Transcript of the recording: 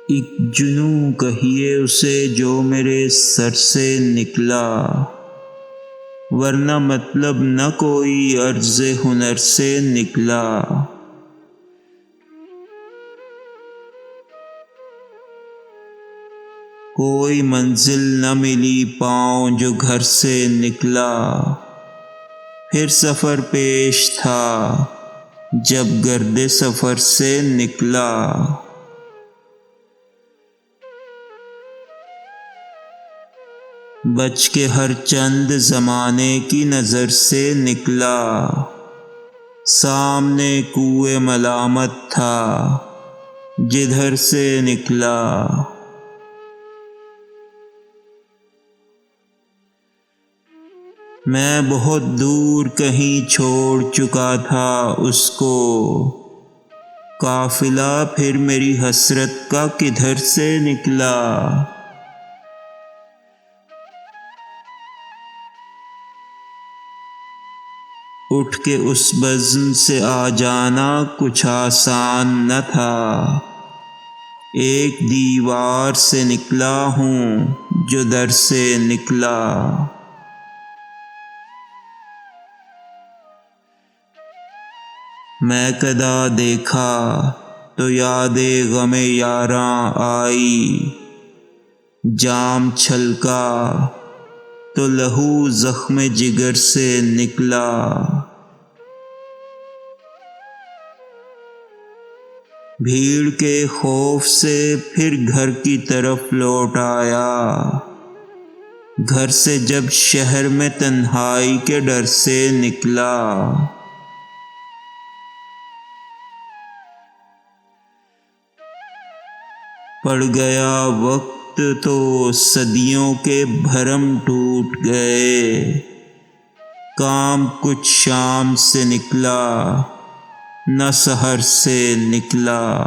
ایک جنوں کہیے اسے جو میرے سر سے نکلا، ورنہ مطلب نہ کوئی عرض ہنر سے نکلا۔ کوئی منزل نہ ملی پاؤں جو گھر سے نکلا، پھر سفر پیش تھا جب گرد سفر سے نکلا۔ بچ کے ہر چند زمانے کی نظر سے نکلا، سامنے کوئے ملامت تھا جدھر سے نکلا۔ میں بہت دور کہیں چھوڑ چکا تھا اس کو، قافلہ پھر میری حسرت کا کدھر سے نکلا۔ اٹھ کے اس بزم سے آ جانا کچھ آسان نہ تھا، ایک دیوار سے نکلا ہوں جو در سے نکلا۔ میں کدا دیکھا تو یاد غم یاراں آئی، جام چھلکا تو لہو زخم جگر سے نکلا۔ بھیڑ کے خوف سے پھر گھر کی طرف لوٹ آیا، گھر سے جب شہر میں تنہائی کے ڈر سے نکلا۔ پڑ گیا وقت تو صدیوں کے بھرم ٹوٹ گئے، کام کچھ شام سے نکلا نہ سحر سے نکلا۔